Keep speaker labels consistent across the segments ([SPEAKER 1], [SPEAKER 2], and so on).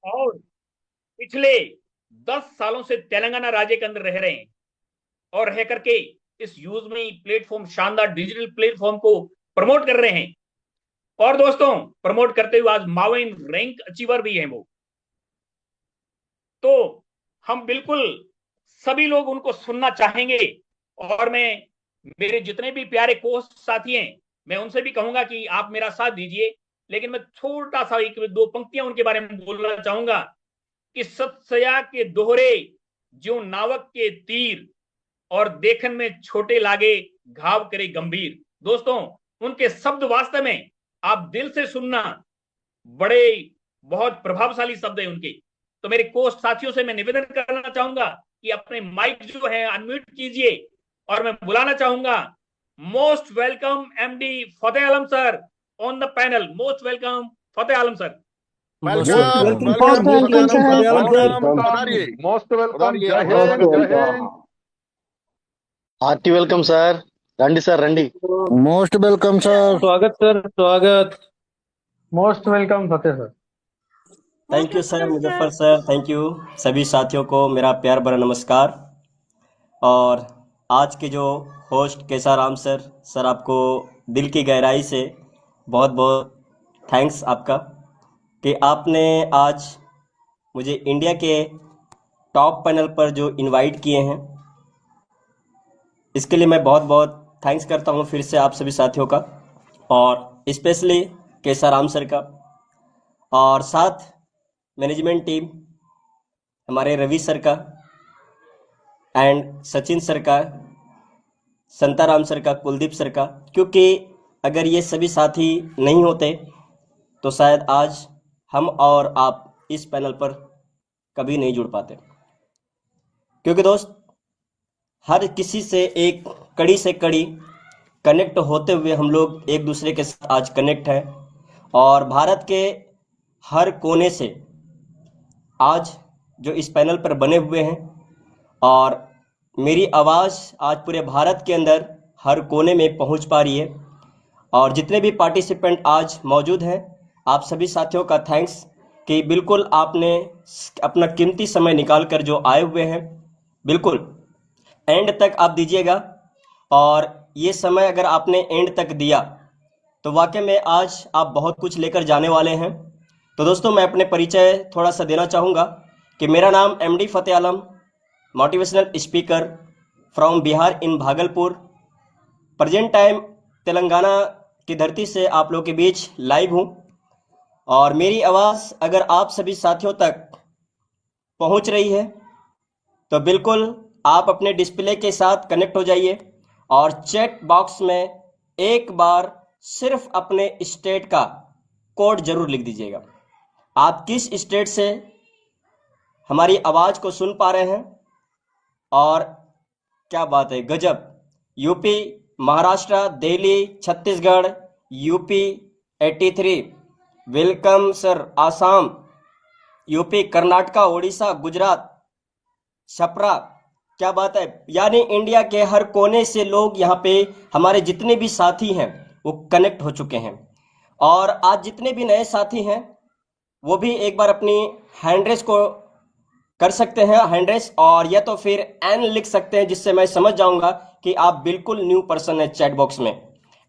[SPEAKER 1] और पिछले 10 सालों से तेलंगाना राज्य के अंदर रह रहे हैं और रह करके इस यूज में प्लेटफॉर्म, शानदार डिजिटल प्लेटफॉर्म को प्रमोट कर रहे हैं। और दोस्तों, प्रमोट करते हुए आज मावेन रैंक अचीवर भी हैं वो। तो हम बिल्कुल सभी लोग उनको सुनना चाहेंगे। और मैं, मेरे जितने भी प्यारे कोस्ट साथी हैं, मैं उनसे भी कहूंगा कि आप मेरा साथ दीजिए। लेकिन मैं छोटा सा एक दो पंक्तियां उनके बारे में बोलना चाहूंगा कि सत्सया के दोहरे जो नावक के तीर, और देखन में छोटे लागे घाव करे गंभीर। दोस्तों, उनके शब्द वास्तव में आप दिल से सुनना, बड़े बहुत प्रभावशाली शब्द है उनके। तो मेरे कोस्ट साथियों से मैं निवेदन करना चाहूंगा कि अपने माइक जो है अनम्यूट कीजिए, और मैं बुलाना चाहूंगा most welcome MD Fateh Alam sir on the panel. Most welcome Fateh Alam sir.
[SPEAKER 2] Most
[SPEAKER 3] Most
[SPEAKER 2] welcome.
[SPEAKER 3] welcome,
[SPEAKER 4] Most
[SPEAKER 3] welcome
[SPEAKER 4] welcome,
[SPEAKER 3] फतेह
[SPEAKER 4] sir.
[SPEAKER 3] आलम सर।
[SPEAKER 2] पधारिए
[SPEAKER 4] Most welcome.
[SPEAKER 2] पधारिए,
[SPEAKER 4] जय
[SPEAKER 2] आप
[SPEAKER 4] हिंद,
[SPEAKER 2] लोग।
[SPEAKER 4] जय हिंद।
[SPEAKER 5] Hearty welcome sir. రండి సార్ రండి।
[SPEAKER 3] Most welcome sir.
[SPEAKER 6] स्वागत सर, स्वागत।
[SPEAKER 7] Most welcome Fateh sir.
[SPEAKER 8] Thank you sir, Muzaffar sir, thank you. सभी साथियों को मेरा प्यार भरा नमस्कार। और आज के जो होस्ट केसाराम सर, आपको दिल की गहराई से बहुत बहुत थैंक्स आपका कि आपने आज मुझे इंडिया के टॉप पैनल पर जो इनवाइट किए हैं, इसके लिए मैं बहुत बहुत थैंक्स करता हूं फिर से आप सभी साथियों का, और स्पेशली केसाराम सर का, और साथ मैनेजमेंट टीम हमारे रवि सर का एंड सचिन सर का, संताराम सर का, कुलदीप सर का। क्योंकि अगर ये सभी साथी नहीं होते तो शायद आज हम और आप इस पैनल पर कभी नहीं जुड़ पाते। क्योंकि दोस्त, हर किसी से एक कड़ी से कड़ी कनेक्ट होते हुए हम लोग एक दूसरे के साथ आज कनेक्ट हैं, और भारत के हर कोने से आज जो इस पैनल पर बने हुए हैं, और मेरी आवाज़ आज पूरे भारत के अंदर हर कोने में पहुंच पा रही है। और जितने भी पार्टिसिपेंट आज मौजूद हैं, आप सभी साथियों का थैंक्स कि बिल्कुल आपने अपना कीमती समय निकाल कर जो आए हुए हैं, बिल्कुल एंड तक आप दीजिएगा। और ये समय अगर आपने एंड तक दिया तो वाकई में आज आप बहुत कुछ लेकर जाने वाले हैं। तो दोस्तों, मैं अपने परिचय थोड़ा सा देना चाहूँगा कि मेरा नाम MD Fateh Alam, motivational speaker from Bihar in Bhagalpur. Present time Telangana की धरती से आप लोगों के बीच लाइव हूँ, और मेरी आवाज़ अगर आप सभी साथियों तक पहुँच रही है तो बिल्कुल आप अपने डिस्प्ले के साथ कनेक्ट हो जाइए, और चैट बॉक्स में एक बार सिर्फ अपने स्टेट का कोड जरूर लिख दीजिएगा। आप किस स्टेट से हमारी आवाज़ को सुन पा रहे हैं। और क्या बात है, गजब। UP, Maharashtra, Delhi, Chhattisgarh, UP 83, welcome sir. Assam, UP, Karnataka, Orissa, Gujarat, Chhapra, क्या बात है। यानी इंडिया के हर कोने से लोग यहाँ पे हमारे जितने भी साथी हैं वो कनेक्ट हो चुके हैं। और आज जितने भी नए साथी हैं वो भी एक बार अपनी हैंड रेस को कर सकते हैं, हैंड रेस, और या तो फिर एन लिख सकते हैं, जिससे मैं समझ जाऊंगा कि आप बिल्कुल न्यू पर्सन है। चैट बॉक्स में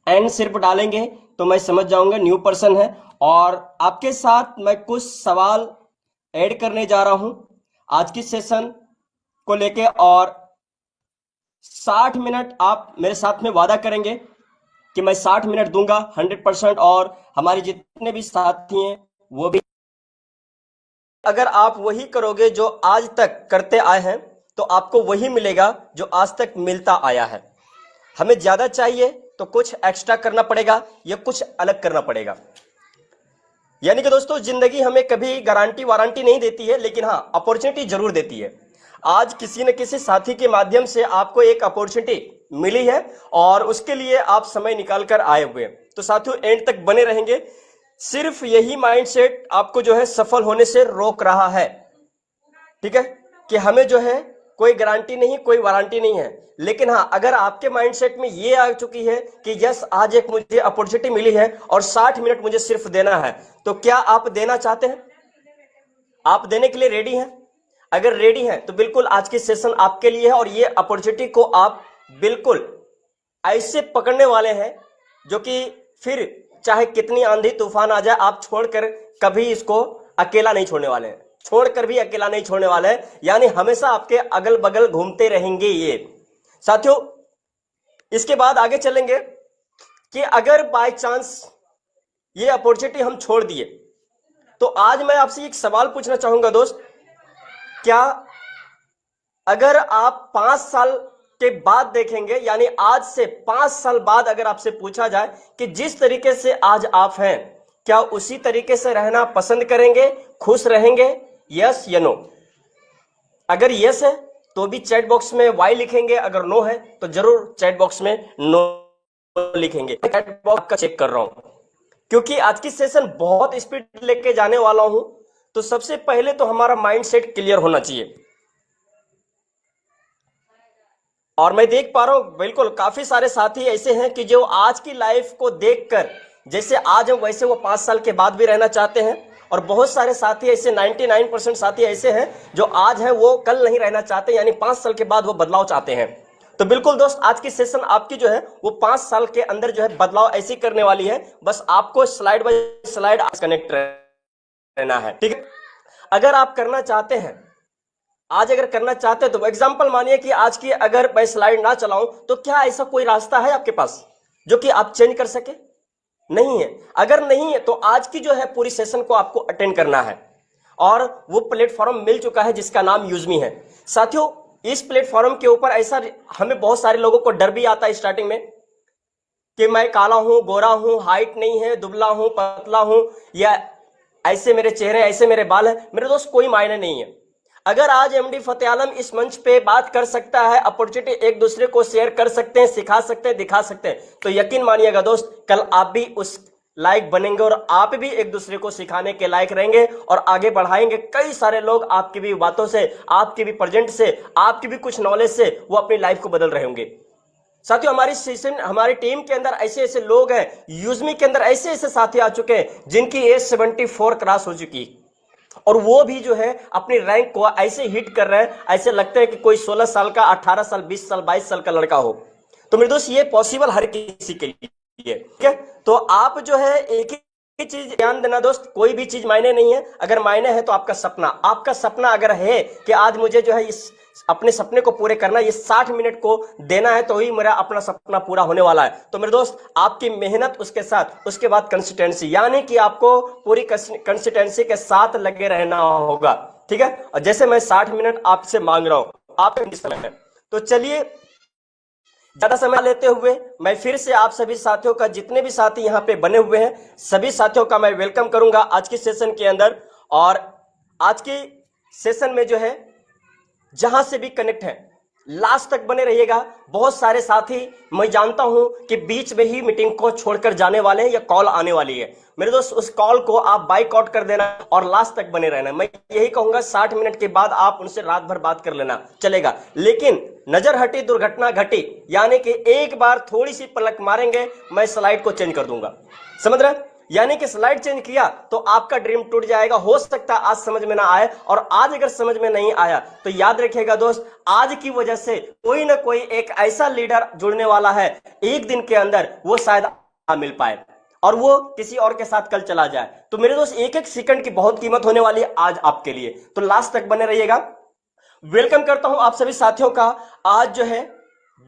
[SPEAKER 8] एन सिर्फ डालेंगे तो मैं समझ जाऊंगा न्यू पर्सन है। और आपके साथ मैं कुछ सवाल ऐड करने जा रहा हूं आज की सेशन को लेके, और 60 मिनट आप मेरे साथ में वादा करेंगे कि मैं 60 मिनट दूंगा 100%, और हमारे जितने भी साथी हैं वो भी। अगर आप वही करोगे जो आज तक करते आए हैं तो आपको वही मिलेगा जो आज तक मिलता आया है। हमें ज्यादा चाहिए तो कुछ एक्स्ट्रा करना पड़ेगा या कुछ अलग करना पड़ेगा। यानी कि दोस्तों, जिंदगी हमें कभी गारंटी वारंटी नहीं देती है, लेकिन हाँ, अपॉर्चुनिटी जरूर देती है। आज किसी न किसी साथी के माध्यम से आपको एक अपॉर्चुनिटी मिली है, और उसके लिए आप समय निकाल कर आए हुए हैं। तो साथियों, एंड तक बने रहेंगे। सिर्फ यही माइंडसेट आपको जो है सफल होने से रोक रहा है, ठीक है, कि हमें जो है कोई गारंटी नहीं, कोई वारंटी नहीं है। लेकिन हाँ, अगर आपके माइंडसेट में ये आ चुकी है कि यस, आज एक मुझे अपॉर्चुनिटी मिली है और 60 मिनट मुझे सिर्फ देना है, तो क्या आप देना चाहते हैं? आप देने के लिए रेडी हैं? अगर रेडी हैं तो बिल्कुल आज की सेशन आपके लिए है, और ये अपॉर्चुनिटी को आप बिल्कुल ऐसे पकड़ने वाले हैं जो कि फिर चाहे कितनी आंधी तूफान आ जाए, आप छोड़कर कभी इसको अकेला नहीं छोड़ने वाले हैं, छोड़कर भी अकेला नहीं छोड़ने वाले हैं, यानी हमेशा आपके अगल बगल घूमते रहेंगे ये साथियों। इसके बाद आगे चलेंगे कि अगर बाय चांस ये अपॉर्चुनिटी हम छोड़ दिए, तो आज मैं आपसे एक सवाल पूछना चाहूंगा दोस्त, क्या अगर आप 5 साल के बाद देखेंगे, यानी आज से 5 साल बाद अगर आपसे पूछा जाए कि जिस तरीके से आज आप हैं, क्या उसी तरीके से रहना पसंद करेंगे, खुश रहेंगे? यस या नो? अगर यस है तो भी चैट बॉक्स में वाई लिखेंगे, अगर नो है तो जरूर चैट बॉक्स में नो लिखेंगे। चैट बॉक्स का चेक कर रहा हूं क्योंकि आज की सेशन बहुत स्पीड लेके जाने वाला हूं, तो सबसे पहले तो हमारा माइंडसेट क्लियर होना चाहिए। और मैं देख पा रहा हूं बिल्कुल काफी सारे साथी ऐसे हैं कि जो आज की लाइफ को देखकर जैसे आज हम वैसे वो 5 साल के बाद भी रहना चाहते हैं, और बहुत सारे साथी ऐसे 99% साथी ऐसे हैं जो आज हैं वो कल नहीं रहना चाहते, यानी 5 साल के बाद वो बदलाव चाहते हैं। तो बिल्कुल दोस्त, आज की सेशन आपकी जो है वो 5 साल के अंदर जो है बदलाव ऐसी करने वाली है, बस आपको स्लाइड बाय स्लाइड कनेक्ट रहना है, ठीक है? अगर आप करना चाहते हैं, आज अगर करना चाहते हैं तो एग्जाम्पल मानिए कि आज की अगर मैं स्लाइड ना चलाऊं, तो क्या ऐसा कोई रास्ता है आपके पास जो कि आप चेंज कर सके? नहीं है। अगर नहीं है तो आज की जो है पूरी सेशन को आपको अटेंड करना है, और वो प्लेटफॉर्म मिल चुका है जिसका नाम यूजमी है। साथियों, इस प्लेटफॉर्म के ऊपर ऐसा हमें बहुत सारे लोगों को डर भी आता है स्टार्टिंग में कि मैं काला हूं, गोरा हूं, हाइट नहीं है, दुबला हूं, पतला हूं, या ऐसे मेरे चेहरे, ऐसे मेरे बाल है। मेरे दोस्त, कोई मायने नहीं है। अगर आज एमडी फतेह आलम इस मंच पे बात कर सकता है, अपॉर्चुनिटी एक दूसरे को शेयर कर सकते हैं, सिखा सकते हैं, दिखा सकते हैं, तो यकीन मानिएगा दोस्त, कल आप भी उस लायक बनेंगे और आप भी एक दूसरे को सिखाने के लायक रहेंगे और आगे बढ़ाएंगे। कई सारे लोग आपकी भी बातों से, आपकी भी प्रेजेंट से, आपकी भी कुछ नॉलेज से वो अपनी लाइफ को बदल रहे होंगे। साथियों, हमारी सेशन, हमारी टीम के अंदर ऐसे ऐसे लोग हैं, यूजमी के अंदर ऐसे ऐसे साथी आ चुके हैं जिनकी एज 74 क्रॉस हो चुकी, और वो भी जो है अपनी रैंक को ऐसे हिट कर रहे हैं, ऐसे लगता है कि कोई 16 साल का, 18 साल, 20 साल, 22 साल का लड़का हो। तो मेरे दोस्त, ये पॉसिबल हर किसी के लिए, ठीक है? तो आप जो है एक ही चीज ध्यान देना दोस्त, कोई भी चीज मायने नहीं है। अगर मायने है तो आपका सपना अगर है कि आज मुझे जो है इस अपने सपने को पूरे करना, ये 60 मिनट को देना है, तो ही मेरा अपना सपना पूरा होने वाला है। तो मेरे दोस्त, आपकी मेहनत, उसके साथ उसके बाद कंसिस्टेंसी, यानी कि आपको पूरी कंसिस्टेंसी के साथ लगे रहना होगा, ठीक है? और जैसे मैं 60 मिनट आपसे मांग रहा हूं, आपका समय है, तो चलिए ज्यादा समय लेते हुए मैं फिर से आप सभी साथियों का, जितने भी साथी यहाँ पे बने हुए हैं, सभी साथियों का मैं वेलकम करूंगा आज की सेशन के अंदर। और आज की सेशन में जो है जहां से भी कनेक्ट है, लास्ट तक बने रहिएगा। बहुत सारे साथी मैं जानता हूं कि बीच में ही मीटिंग को छोड़कर जाने वाले हैं या कॉल आने वाली है। मेरे दोस्त, उस कॉल को आप बाइकआउट कर देना और लास्ट तक बने रहना। मैं यही कहूंगा, 60 मिनट के बाद आप उनसे रात भर बात कर लेना, चलेगा, लेकिन नजर हटी दुर्घटना घटी, यानी कि एक बार थोड़ी सी पलक मारेंगे, मैं स्लाइड को चेंज कर दूंगा। समझ रहे? यानी कि स्लाइड चेंज किया तो आपका ड्रीम टूट जाएगा। हो सकता है आज समझ में ना आए, और आज अगर समझ में नहीं आया तो याद रखिएगा दोस्त, आज की वजह से कोई ना कोई एक ऐसा लीडर जुड़ने वाला है एक दिन के अंदर, वो शायद ना मिल पाए और वो किसी और के साथ कल चला जाए। तो मेरे दोस्त, एक एक सेकंड की बहुत कीमत होने वाली है आज आपके लिए, तो लास्ट तक बने रहिएगा। वेलकम करता हूं आप सभी साथियों का। आज जो है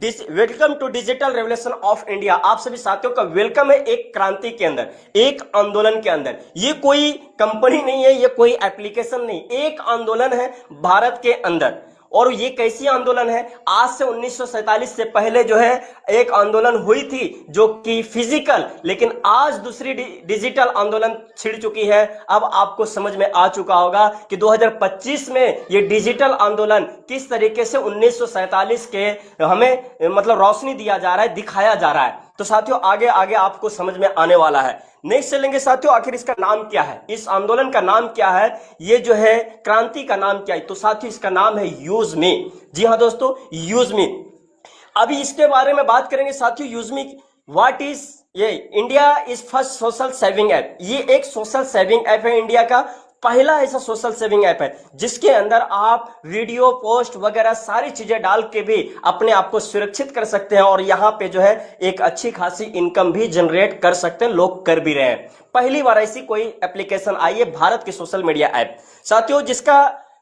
[SPEAKER 8] welcome to digital revolution of India, आप सभी साथियों का वेलकम है एक क्रांति के अंदर, एक आंदोलन के अंदर। ये कोई कंपनी नहीं है, ये कोई एप्लीकेशन नहीं, एक आंदोलन है भारत के अंदर। और ये कैसी आंदोलन है? आज से 1947 से पहले जो है एक आंदोलन हुई थी जो कि फिजिकल, लेकिन आज दूसरी डिजिटल आंदोलन छिड़ चुकी है। अब आपको समझ में आ चुका होगा कि 2025 में ये डिजिटल आंदोलन किस तरीके से 1947 के हमें मतलब रोशनी दिया जा रहा है, दिखाया जा रहा है। तो साथियों, आगे आगे आपको समझ में आने वाला है। नेक्स्ट चलेंगे साथियों, आखिर इसका नाम क्या है, इस आंदोलन का नाम क्या है, ये जो है क्रांति का नाम क्या है? तो साथियों, इसका नाम है यूजमी। जी हाँ दोस्तों, यूजमी। अभी इसके बारे में बात करेंगे साथियों। यूजमी व्हाट इज ये? India is first social saving app. ये एक सोशल सेविंग ऐप है इंडिया का। पहला ऐसा सोशल सेविंग ऐप है जिसके अंदर आप वीडियो पोस्ट वगैरह सारी चीजें डाल के भी अपने आप को सुरक्षित कर सकते हैं और यहाँ पे जो है एक अच्छी खासी इनकम भी जनरेट कर सकते हैं, लोग कर भी रहे हैं। पहली बार ऐसी कोई एप्लीकेशन आई है भारत की सोशल मीडिया ऐप साथियों,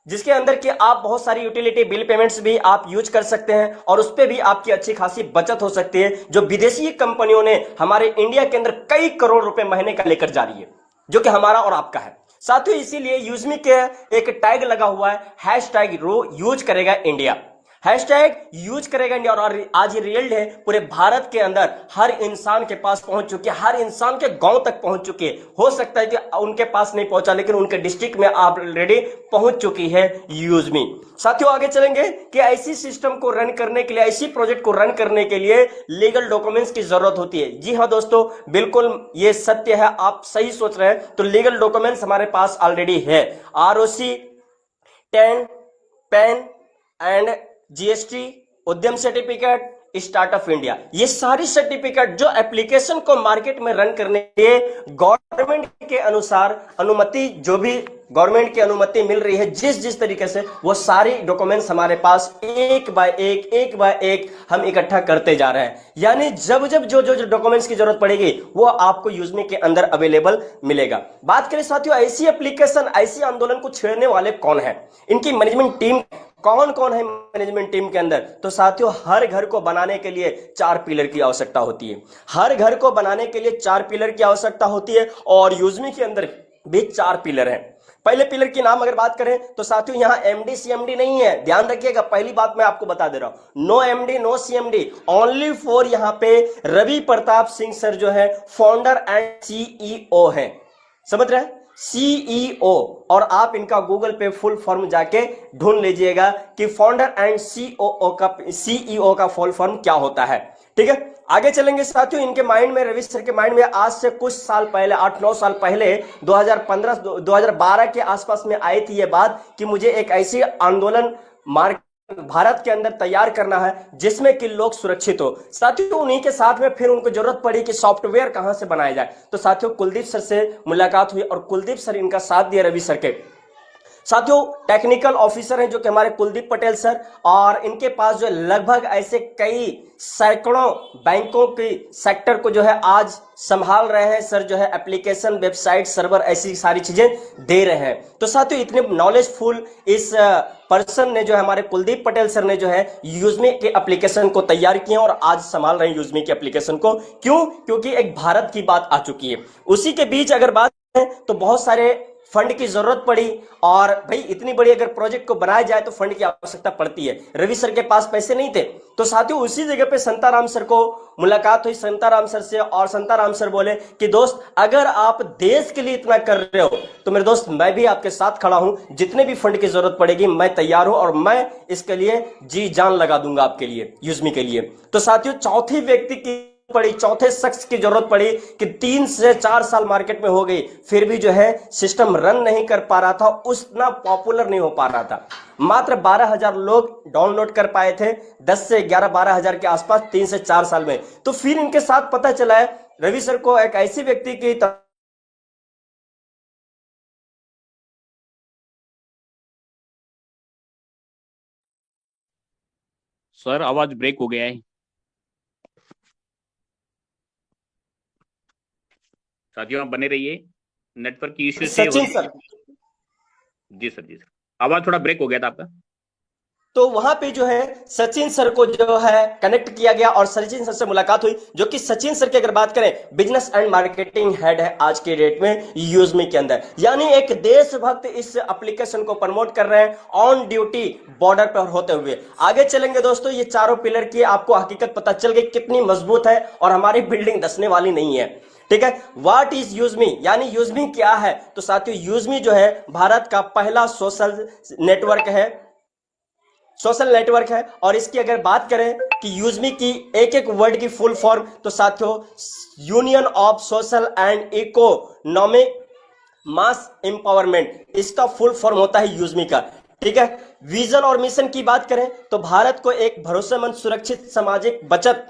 [SPEAKER 8] जिसके अंदर कि आप बहुत सारी यूटिलिटी बिल पेमेंट्स भी आप यूज कर सकते हैं और उस पर भी आपकी अच्छी खासी बचत हो सकती है, जो विदेशी कंपनियों ने हमारे इंडिया के अंदर कई करोड़ रुपए महीने का लेकर जा रही है, जो कि हमारा और आपका है साथियों। इसीलिए यूजमी के एक टैग लगा हुआ है, हैशटैग यूज करेगा इंडिया, हैशटैग यूज करेगा इंडिया। और आज ये रियल है, पूरे भारत के अंदर हर इंसान के पास पहुंच चुकी है, हर इंसान के गांव तक पहुंच चुकी है। हो सकता है कि उनके पास नहीं पहुंचा, लेकिन उनके डिस्ट्रिक्ट में ऑलरेडी पहुंच चुकी है यूजमी। साथियों आगे चलेंगे कि ऐसी सिस्टम को रन करने के लिए, ऐसी प्रोजेक्ट को रन करने के लिए लीगल डॉक्यूमेंट्स की जरूरत होती है। जी हाँ दोस्तों, बिल्कुल ये सत्य है, आप सही सोच रहे हैं। तो लीगल डॉक्यूमेंट्स हमारे पास ऑलरेडी है, ROC 10 पैन एंड GST, उद्यम सर्टिफिकेट, स्टार्टअप इंडिया, ये सारी सर्टिफिकेट जो एप्लीकेशन को मार्केट में रन करने के गवर्नमेंट के अनुसार अनुमति, जो भी गवर्नमेंट की अनुमति मिल रही है जिस तरीके से, वो सारी डॉक्यूमेंट्स हमारे पास एक बाय एक हम इकट्ठा करते जा रहे हैं। यानी जब जो डॉक्यूमेंट्स की जरूरत पड़ेगी वो आपको यूजमी के अंदर अवेलेबल मिलेगा। बात करें साथियों ऐसी एप्लीकेशन, ऐसी आंदोलन को छेड़ने वाले कौन है, इनकी मैनेजमेंट टीम कौन है मैनेजमेंट टीम के अंदर। तो साथियों हर घर को बनाने के लिए 4 पिलर की आवश्यकता होती है, हर घर को बनाने के लिए 4 पिलर की आवश्यकता होती है और यूजमी के अंदर भी 4 पिलर हैं। पहले पिलर की नाम अगर बात करें तो साथियों यहां MD CMD नहीं है, ध्यान रखिएगा, पहली बात मैं आपको बता दे रहा हूं, no MD no CMD, only for यहां पे रवि प्रताप सिंह सर जो है फाउंडर एंड CEO है, समझ रहे हैं, CEO। और आप इनका गूगल पे फुल फॉर्म जाके ढूंढ लीजिएगा कि फाउंडर एंड CEO का फुल फॉर्म क्या होता है, ठीक है। आगे चलेंगे साथियों, इनके माइंड में, रवि सर के माइंड में आज से कुछ साल पहले, 8-9 साल पहले, 2015-2012 के आसपास में आई थी ये बात कि मुझे एक ऐसी आंदोलन भारत के अंदर तैयार करना है जिसमें कि लोग सुरक्षित हो। साथियों उन्हीं के साथ में फिर उनको जरूरत पड़ी कि सॉफ्टवेयर कहां से बनाया जाए। तो साथियों कुलदीप सर से मुलाकात हुई और कुलदीप सर इनका साथ दिया रवि सर के। साथियों टेक्निकल ऑफिसर हैं जो कि हमारे कुलदीप पटेल सर, और इनके पास जो लगभग ऐसे कई सैकड़ों बैंकों की सेक्टर को जो है आज संभाल रहे हैं सर, जो है एप्लीकेशन, वेबसाइट, सर्वर, ऐसी सारी चीजें दे रहे हैं। तो साथियों इतने नॉलेजफुल इस पर्सन ने, जो है हमारे कुलदीप पटेल सर ने, जो है यूजमी के एप्लीकेशन को तैयार किया और आज संभाल रहे हैं यूजमी के एप्लीकेशन को। क्यों? क्योंकि एक भारत की बात आ चुकी है। उसी के बीच अगर बात करें तो बहुत सारे फंड की जरूरत पड़ी, और भाई इतनी बड़ी अगर प्रोजेक्ट को बनाया जाए तो फंड की आवश्यकता पड़ती है। रवि सर के पास पैसे नहीं थे, तो साथियों उसी जगह पे संताराम सर को मुलाकात हुई संताराम सर से, और संताराम सर बोले कि दोस्त अगर आप देश के लिए इतना कर रहे हो तो मेरे दोस्त मैं भी आपके साथ खड़ा हूं, जितने भी फंड की जरूरत पड़ेगी मैं तैयार हूं और मैं इसके लिए जी जान लगा दूंगा आपके लिए, यूजमी के लिए। तो साथियों चौथे शख्स की जरूरत पड़ी कि 3 से 4 साल मार्केट में हो गई, फिर भी जो है सिस्टम रन नहीं कर पा रहा था, उतना पॉपुलर नहीं हो पा रहा था। मात्र 12,000 लोग डाउनलोड कर पाए थे, 10 से 11-12 हजार के आसपास 3 से 4 साल में। तो फिर इनके साथ पता चला है रवि सर को एक ऐसी व्यक्ति की
[SPEAKER 1] सर आवाज ब्रेक हो गया है। साथियों आप बने रहिए, नेटवर्क की इश्यू से
[SPEAKER 8] सचिन सर,
[SPEAKER 1] जी सर आवाज थोड़ा ब्रेक हो गया था आपका।
[SPEAKER 8] तो वहां पे जो है सचिन सर को जो है कनेक्ट किया गया और सचिन सर से मुलाकात हुई, जो कि सचिन सर की अगर बात करें बिजनेस एंड मार्केटिंग हेड है आज के डेट में यूजमी के अंदर। यानी एक देशभक्त इस एप्लीकेशन को प्रमोट कर रहे हैं ऑन ड्यूटी बॉर्डर पर होते हुए। आगे चलेंगे दोस्तों, ये चारों पिलर की आपको हकीकत पता चल गई कितनी मजबूत है और हमारी बिल्डिंग धंसने वाली नहीं है, ठीक है। व्हाट इज यूजमी, यानी यूजमी क्या है? तो साथियों यूजमी जो है भारत का पहला सोशल नेटवर्क है, और इसकी अगर बात करें कि यूजमी की एक वर्ड की फुल फॉर्म, तो साथियों union of social and economic mass empowerment, इसका फुल फॉर्म होता है यूजमी का, ठीक है। विजन और मिशन की बात करें तो भारत को एक भरोसेमंद, सुरक्षित, सामाजिक बचत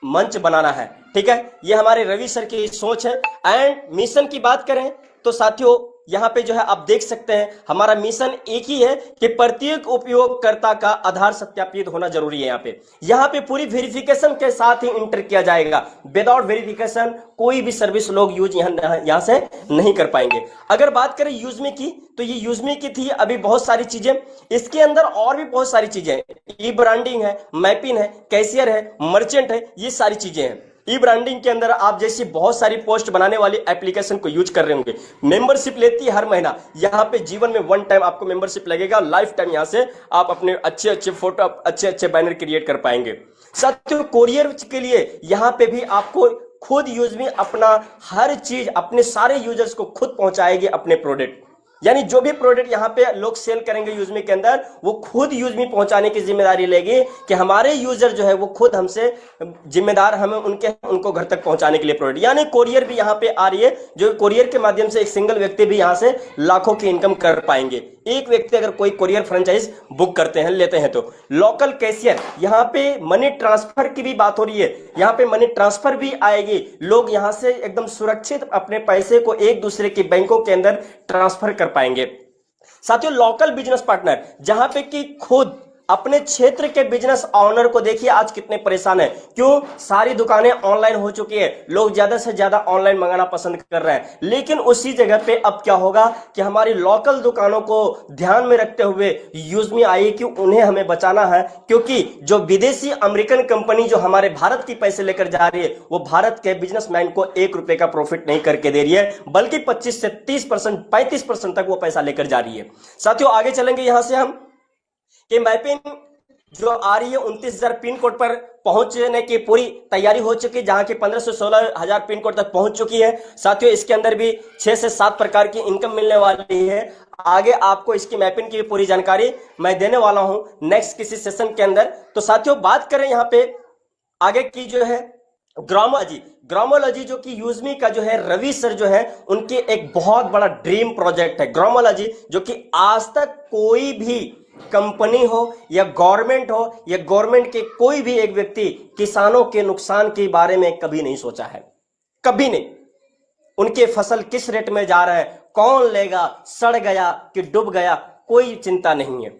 [SPEAKER 8] मंच बनाना है, ठीक है। ये हमारे रवि सर की सोच है। एंड मिशन की बात करें तो साथियों यहाँ पे जो है आप देख सकते हैं, हमारा मिशन एक ही है कि प्रत्येक उपयोगकर्ता का आधार सत्यापित होना जरूरी है। यहाँ पे पूरी वेरिफिकेशन के साथ ही इंटर किया जाएगा। विदाउट वेरिफिकेशन कोई भी सर्विस लोग यूज यहाँ से नहीं कर पाएंगे। अगर बात करें यूजमी की, तो ये यूजमी की थी अभी बहुत सारी चीजें, इसके अंदर और भी बहुत सारी चीजें, ई ब्रांडिंग है, मैपिंग है, कैशियर है, मर्चेंट है, ये सारी चीजें हैं। ई ब्रांडिंग के अंदर आप जैसी बहुत सारी पोस्ट बनाने वाली एप्लीकेशन को यूज कर रहे होंगे। मेंबरशिप लेती है हर महीना, यहाँ पे जीवन में वन टाइम आपको मेंबरशिप लगेगा, लाइफ टाइम यहाँ से आप अपने अच्छे अच्छे फोटो, अच्छे अच्छे बैनर क्रिएट कर पाएंगे। साथियों, कोरियर के लिए यहाँ पे भी आपको खुद यूजमी अपना हर चीज अपने सारे यूजर्स को खुद पहुंचाएगी अपने प्रोडक्ट, यानी जो भी प्रोडक्ट यहाँ पे लोग सेल करेंगे यूजमी के अंदर, वो खुद यूजमी पहुंचाने की जिम्मेदारी लेगी कि हमारे यूजर जो है वो खुद हमसे जिम्मेदार, हमें उनको घर तक पहुंचाने के लिए प्रोडक्ट। यानी कोरियर भी यहाँ पे आ रही है, जो कोरियर के माध्यम से एक सिंगल व्यक्ति भी यहाँ से लाखों की इनकम कर पाएंगे। एक व्यक्ति अगर कोई कोरियर फ्रेंचाइज बुक करते हैं, लेते हैं तो। लोकल कैशियर, यहाँ पे मनी ट्रांसफर की भी बात हो रही है, यहाँ पे मनी ट्रांसफर भी आएगी। लोग यहाँ से एकदम सुरक्षित अपने पैसे को एक दूसरे के बैंकों के अंदर ट्रांसफर कर पाएंगे। साथियों, लोकल बिजनेस पार्टनर, जहां पे कि खुद अपने क्षेत्र के बिजनेस ऑनर को देखिए आज कितने परेशान है। क्यों? सारी दुकानें ऑनलाइन हो चुकी है, लोग ज्यादा से ज्यादा ऑनलाइन मंगाना पसंद कर रहे हैं। लेकिन उसी जगह पे अब क्या होगा कि हमारी लोकल दुकानों को ध्यान में रखते हुए यूजमी आई कि उन्हें हमें बचाना है, क्योंकि जो विदेशी अमेरिकन कंपनी जो हमारे भारत की पैसे लेकर जा रही है, वो भारत के बिजनेसमैन को 1 रुपए का प्रॉफिट नहीं करके दे रही है, बल्कि 25 से 30%, 35% तक वो पैसा लेकर जा रही है। साथियों, आगे चलेंगे यहां से हम कि मैपिंग जो आ रही है 29,000 पिन कोड पर पहुंचने की पूरी तैयारी हो चुकी है, जहां की 15 से 16,000 पिन कोड तक पहुंच चुकी है। साथियों, इसके अंदर भी 6 से 7 प्रकार की इनकम मिलने वाली है। आगे आपको इसकी मैपिंग की पूरी जानकारी मैं देने वाला हूं नेक्स्ट किसी सेशन के अंदर। तो साथियों, बात करें यहां पे आगे की जो है ग्रामोलॉजी, जो कि यूजमी का जो है रवि सर जो है उनके एक बहुत बड़ा ड्रीम प्रोजेक्ट है ग्रामोलॉजी, जो कि आज तक कोई भी कंपनी हो या गवर्नमेंट हो या गवर्नमेंट के कोई भी एक व्यक्ति किसानों के नुकसान के बारे में कभी नहीं सोचा है, कभी नहीं। उनके फसल किस रेट में जा रहा है, कौन लेगा, सड़ गया कि डूब गया, कोई चिंता नहीं है।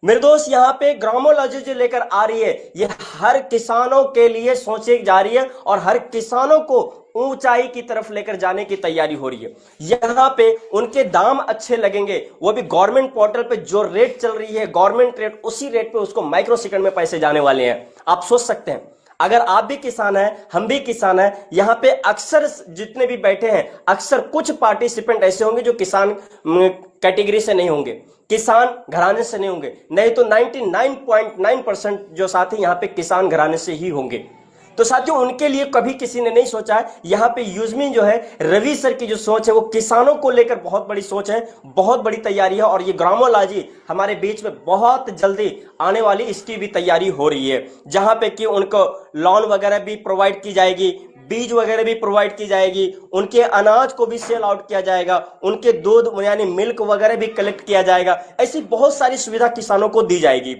[SPEAKER 8] मेरे दोस्त, यहाँ पे ग्रामोलॉजी जो लेकर आ रही है, ये हर किसानों के लिए सोची जा रही है और हर किसानों को ऊंचाई की तरफ लेकर जाने की तैयारी हो रही है। यहाँ पे उनके दाम अच्छे लगेंगे, वो भी गवर्नमेंट पोर्टल पे जो रेट चल रही है, गवर्नमेंट रेट, उसी रेट पे उसको माइक्रो सेकंड में पैसे जाने वाले हैं। आप सोच सकते हैं, अगर आप भी किसान हैं, हम भी किसान हैं, यहाँ पे अक्सर जितने भी बैठे हैं, अक्सर कुछ पार्टिसिपेंट ऐसे होंगे जो किसान कैटेगरी से नहीं होंगे, किसान घराने से नहीं होंगे, नहीं तो 99.9% जो साथी यहाँ पे किसान घराने से ही होंगे। तो साथियों, उनके लिए कभी किसी ने नहीं सोचा है। यहाँ पे यूजमी जो है रवि सर की जो सोच है वो किसानों को लेकर बहुत बड़ी सोच है, बहुत बड़ी तैयारी है, और ये ग्रामोलॉजी हमारे बीच में बहुत जल्दी आने वाली, इसकी भी तैयारी हो रही है, जहां पे कि उनको लोन वगैरह भी प्रोवाइड की जाएगी, बीज वगैरह भी प्रोवाइड की जाएगी, उनके अनाज को भी सेल आउट किया जाएगा, उनके दूध यानी मिल्क वगैरह भी कलेक्ट किया जाएगा। ऐसी बहुत सारी सुविधा किसानों को दी जाएगी।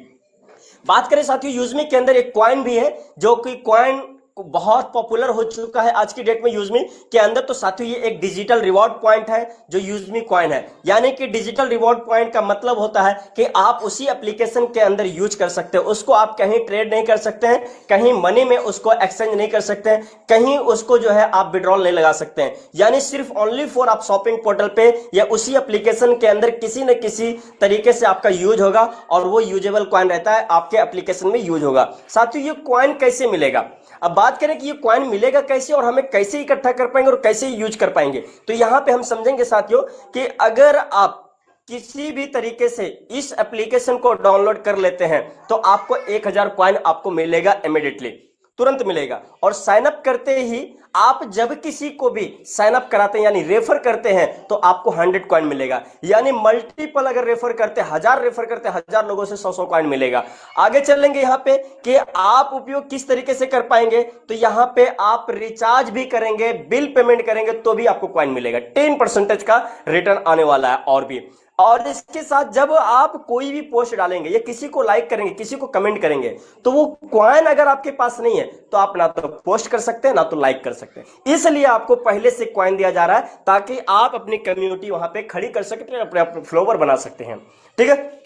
[SPEAKER 8] बात करें साथियों, यूजमी के अंदर एक कॉइन भी है, जो कि कॉइन बहुत पॉपुलर हो चुका है आज की डेट में यूजमी के अंदर। तो साथियों, ये एक डिजिटल रिवॉर्ड पॉइंट है जो यूजमी कॉइन है। यानी कि डिजिटल रिवॉर्ड पॉइंट का मतलब होता है कि आप उसी एप्लीकेशन के अंदर यूज कर सकते हो, उसको आप कहीं ट्रेड नहीं कर सकते हैं, कहीं मनी में उसको एक्सचेंज नहीं कर सकते हैं, कहीं उसको जो है आप विड्रॉल नहीं लगा सकते हैं। यानी सिर्फ ओनली फॉर आप शॉपिंग पोर्टल पे या उसी एप्लीकेशन के अंदर किसी न किसी तरीके से आपका यूज होगा और वो यूजेबल कॉइन रहता है, आपके एप्लीकेशन में यूज होगा। साथियों, ये कॉइन कैसे मिलेगा? अब बात करें कि ये कॉइन मिलेगा कैसे और हमें कैसे इकट्ठा कर पाएंगे और कैसे यूज कर पाएंगे, तो यहां पे हम समझेंगे साथियों कि अगर आप किसी भी तरीके से इस एप्लीकेशन को डाउनलोड कर लेते हैं तो आपको 1000 कॉइन आपको मिलेगा, इमीडिएटली तुरंत मिलेगा। और साइन अप करते ही आप जब किसी को भी साइन अप कराते हैं यानी रेफर करते हैं तो आपको 100 कॉइन मिलेगा। यानी मल्टीपल अगर रेफर करते, 1000 रेफर करते, 1000 लोगों से 100 कॉइन मिलेगा। आगे चलेंगे यहाँ पे कि आप उपयोग किस तरीके से कर पाएंगे, तो यहाँ पे आप रिचार्ज भी करेंगे, बिल पेमेंट करेंगे तो भी आपको कॉइन मिलेगा, 10% का रिटर्न आने वाला है। और भी और इसके साथ जब आप कोई भी पोस्ट डालेंगे या किसी को लाइक करेंगे, किसी को कमेंट करेंगे, तो वो कॉइन अगर आपके पास नहीं है तो आप ना तो पोस्ट कर सकते हैं ना तो लाइक कर सकते हैं। इसलिए आपको पहले से कॉइन दिया जा रहा है ताकि आप अपनी कम्युनिटी वहां पे खड़ी कर सकते हैं, अपने फॉलोवर बना सकते हैं, ठीक है।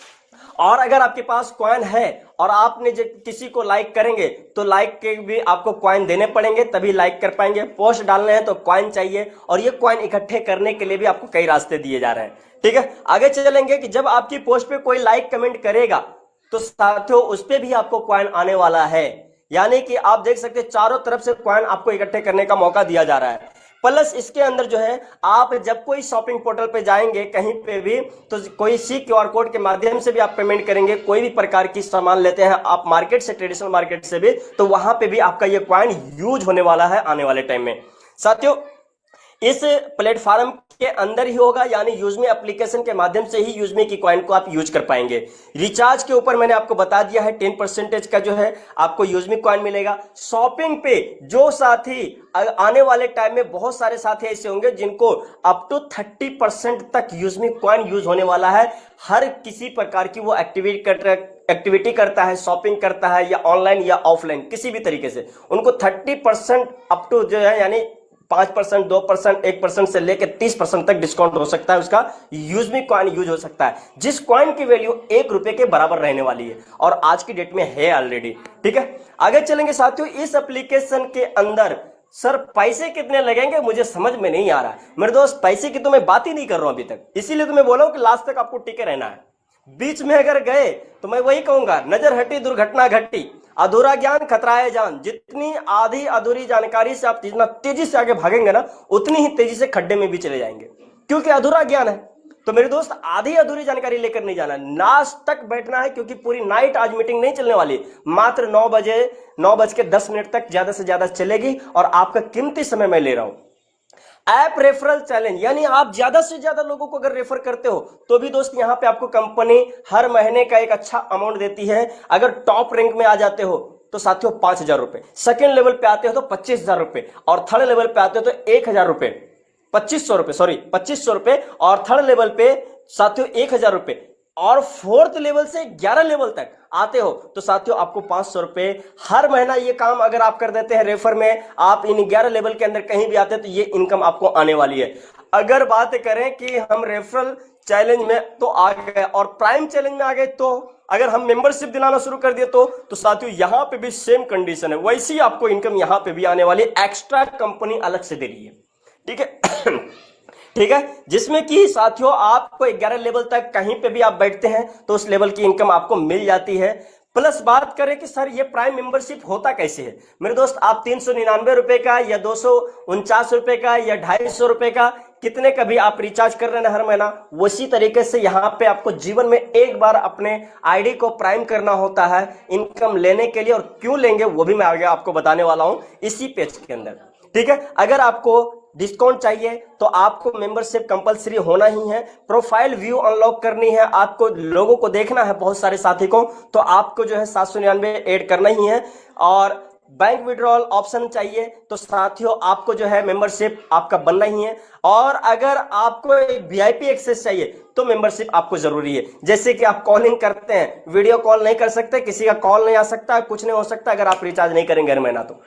[SPEAKER 8] और अगर आपके पास कॉइन है और आपने जब किसी को लाइक करेंगे तो लाइक के भी आपको कॉइन देने पड़ेंगे, तभी लाइक कर पाएंगे। पोस्ट डालने हैं तो कॉइन चाहिए, और ये कॉइन इकट्ठे करने के लिए भी आपको कई रास्ते दिए जा रहे हैं, ठीक है। आगे चलेंगे कि जब आपकी पोस्ट पे कोई लाइक कमेंट करेगा तो साथियों उस पे भी आपको कॉइन आने वाला है। यानी कि आप देख सकते हैं चारों तरफ से कॉइन आपको इकट्ठे करने का मौका दिया जा रहा है। प्लस इसके अंदर जो है आप जब कोई शॉपिंग पोर्टल पे जाएंगे कहीं पे भी, तो कोई QR कोड के माध्यम से भी आप पेमेंट करेंगे, कोई भी प्रकार की सामान लेते हैं आप मार्केट से, ट्रेडिशनल मार्केट से भी, तो वहां पे भी आपका ये कॉइन यूज होने वाला है आने वाले टाइम में। साथियों इस प्लेटफॉर्म के अंदर ही होगा, यानी यूजमी एप्लीकेशन के माध्यम से ही यूजमी की कॉइन को आप यूज कर पाएंगे। रिचार्ज के ऊपर मैंने आपको बता दिया है 10% का जो है आपको यूजमी कॉइन मिलेगा। शॉपिंग पे जो साथी आने वाले टाइम में बहुत सारे साथी ऐसे होंगे जिनको अप टू 30% तक यूजमी कॉइन यूज होने वाला है। हर किसी प्रकार की वो एक्टिविटी करता है, शॉपिंग करता है, या ऑनलाइन या ऑफलाइन किसी भी तरीके से, उनको 30% अप टू जो है यानी 5%, 2%, 1% से लेकर 30% तक डिस्काउंट हो सकता है, उसका यूजमी कॉइन यूज हो सकता है, जिस कॉइन की वैल्यू ₹1 के बराबर रहने वाली है और आज की डेट में है ऑलरेडी, ठीक है। आगे चलेंगे साथियों, इस एप्लीकेशन के अंदर सर पैसे कितने लगेंगे मुझे समझ में नहीं आ रहा है। मेरे दोस्त पैसे की तो मैं बात ही नहीं कर रहा हूं अभी तक, इसीलिए तो मैं बोला हूं कि लास्ट तक आपको टिके रहना है। बीच में अगर गए तो मैं वही कहूंगा, नजर हटी दुर्घटना घटी, अधूरा ज्ञान खतराए जान। जितनी आधी अधूरी जानकारी से आप जितना तेजी से आगे भागेंगे ना, उतनी ही तेजी से खड्डे में भी चले जाएंगे, क्योंकि अधूरा ज्ञान है। तो मेरे दोस्त आधी अधूरी जानकारी लेकर नहीं जाना, लास्ट तक बैठना है, क्योंकि पूरी नाइट आज मीटिंग नहीं चलने वाली, मात्र 9:10 तक ज्यादा से ज्यादा चलेगी, और आपका कीमती समय मैं ले रहा हूं। ऐप रेफरल चैलेंज, यानी आप ज्यादा से ज्यादा लोगों को अगर रेफर करते हो तो भी दोस्त यहां पे आपको कंपनी हर महीने का एक अच्छा अमाउंट देती है। अगर टॉप रैंक में आ जाते हो तो साथियों 5,000 रुपए, सेकेंड लेवल पे आते हो तो 25,000 रुपए, और थर्ड लेवल पे आते हो तो 1,000 रुपए, 2500 रुपए, सॉरी 2500 रुपए, और थर्ड लेवल पे साथियों 1,000 रुपए, और फोर्थ लेवल से 11 लेवल तक आते हो तो साथियों आपको 500 रुपए हर महीना। ये काम अगर आप कर देते हैं रेफर में, आप इन 11 लेवल के अंदर कहीं भी आते हैं तो ये इनकम आपको आने वाली है। अगर बात करें कि हम रेफरल चैलेंज में तो आ गए और प्राइम चैलेंज में आ गए, तो अगर हम मेंबरशिप दिलाना शुरू कर दिए तो साथियों यहां पे भी सेम कंडीशन है, वैसी आपको इनकम यहां पे भी आने वाली, एक्स्ट्रा कंपनी अलग से दे रही है, ठीक है। ठीक है, जिसमें कि साथियों आपको 11 लेवल तक कहीं पे भी आप बैठते हैं तो उस लेवल की इनकम आपको मिल जाती है। प्लस बात करें कि सर ये प्राइम मेंबरशिप होता कैसे है, मेरे दोस्त आप 399 रुपए का या 249 रुपए का या 250 रुपए का कितने का भी आप रिचार्ज कर रहे हैं हर महीना, उसी तरीके से यहाँ पे आपको जीवन में एक बार अपने आईडी को प्राइम करना होता है इनकम लेने के लिए, और क्यों लेंगे वो भी मैं आगे आपको बताने वाला हूं इसी पेज के अंदर, ठीक है। अगर आपको डिस्काउंट चाहिए तो आपको मेंबरशिप कंपलसरी होना ही है, प्रोफाइल व्यू अनलॉक करनी है, आपको लोगों को देखना है बहुत सारे साथी को, तो आपको जो है 799 ऐड करना ही है। और बैंक विड्रॉल ऑप्शन चाहिए तो साथियों आपको जो है मेंबरशिप आपका बनना ही है। और अगर आपको एक VIP एक्सेस चाहिए तो मेंबरशिप आपको जरूरी है। जैसे कि आप कॉलिंग करते हैं, वीडियो कॉल नहीं कर सकते, किसी का कॉल नहीं आ सकता, कुछ नहीं हो सकता अगर आप रिचार्ज नहीं करेंगे हर महीना, तो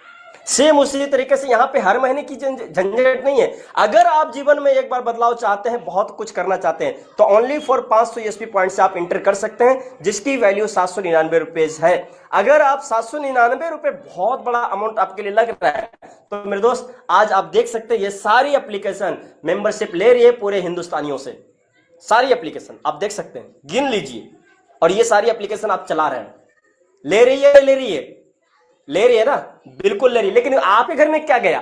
[SPEAKER 8] सेम उसी तरीके से यहां पे हर महीने की झंझट नहीं है। अगर आप जीवन में एक बार बदलाव चाहते हैं, बहुत कुछ करना चाहते हैं, तो ओनली फॉर 500 ESP पॉइंट से आप इंटर कर सकते हैं, जिसकी वैल्यू 799 रुपए है। अगर आप 799 रुपए बहुत बड़ा अमाउंट आपके लिए लग रहा है, तो मेरे दोस्त आज आप देख सकते हैं ये सारी एप्लीकेशन मेंबरशिप ले रही है पूरे हिंदुस्तानियों से, सारी एप्लीकेशन आप देख सकते हैं, गिन लीजिए। और ये सारी एप्लीकेशन आप चला रहे हैं, ले रही है ना, बिल्कुल ले रही है। लेकिन आपके घर में क्या गया,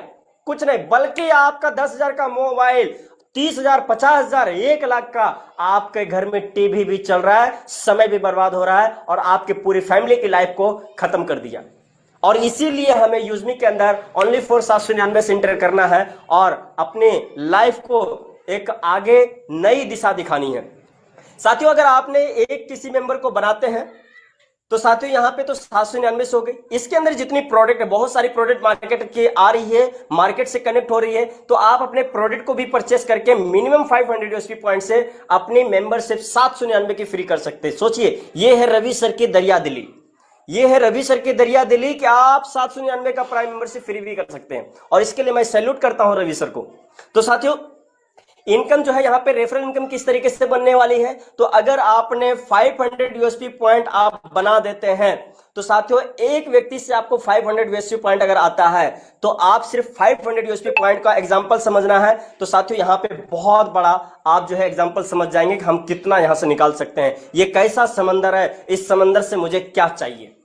[SPEAKER 8] कुछ नहीं, बल्कि आपका 10,000 का मोबाइल, 30,000, 50,000, 1 लाख का आपके घर में टीवी भी चल रहा है, समय भी बर्बाद हो रहा है, और आपके पूरी फैमिली की लाइफ को खत्म कर दिया। और इसीलिए हमें यूजमी के अंदर ओनली फॉर 799 से इंटर करना है और अपने लाइफ को एक आगे नई दिशा दिखानी है। साथियों अगर आपने एक किसी मेंबर को बनाते हैं तो साथियों यहाँ पे तो 799 से हो गई। इसके अंदर जितनी प्रोडक्ट है, बहुत सारी प्रोडक्ट मार्केट की आ रही है, मार्केट से कनेक्ट हो रही है, तो आप अपने प्रोडक्ट को भी परचेस करके मिनिमम 500 यूएसपी पॉइंट से अपनी मेंबरशिप 799 की फ्री कर सकते हैं। सोचिए, ये है रवि सर की दरिया दिली, ये है रवि सर की दरिया दिली कि आप 799 का प्राइम मेंबरशिप फ्री भी कर सकते हैं, और इसके लिए मैं सैल्यूट करता हूं रवि सर को। तो साथियों, इनकम जो है यहाँ पे रेफरल इनकम किस तरीके से बनने वाली है, तो अगर आपने 500 यूएसपी पॉइंट आप बना देते हैं, तो साथियों एक व्यक्ति से आपको 500 यूएसपी पॉइंट अगर आता है, तो आप सिर्फ 500 यूएसपी पॉइंट का एग्जांपल समझना है। तो साथियों यहाँ पे बहुत बड़ा आप जो है एग्जांपल समझ जाएंगे कि हम कितना यहां से निकाल सकते हैं। ये कैसा समंदर है, इस समंदर से मुझे क्या चाहिए।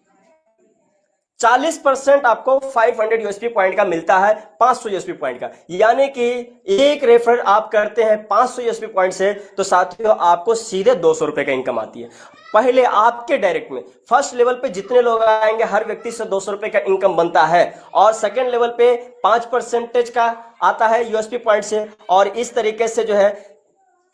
[SPEAKER 8] 40% आपको 500 यूएसपी पॉइंट का मिलता है 500 यूएसपी पॉइंट का, यानी कि एक रेफर आप करते हैं 500 यूएसपी पॉइंट से, तो साथियों आपको सीधे 200 रुपए का इनकम आती है। पहले आपके डायरेक्ट में फर्स्ट लेवल पे जितने लोग आएंगे हर व्यक्ति से 200 रुपए का इनकम बनता है, और सेकंड लेवल पे 5% का आता है यूएसपी पॉइंट से, और इस तरीके से जो है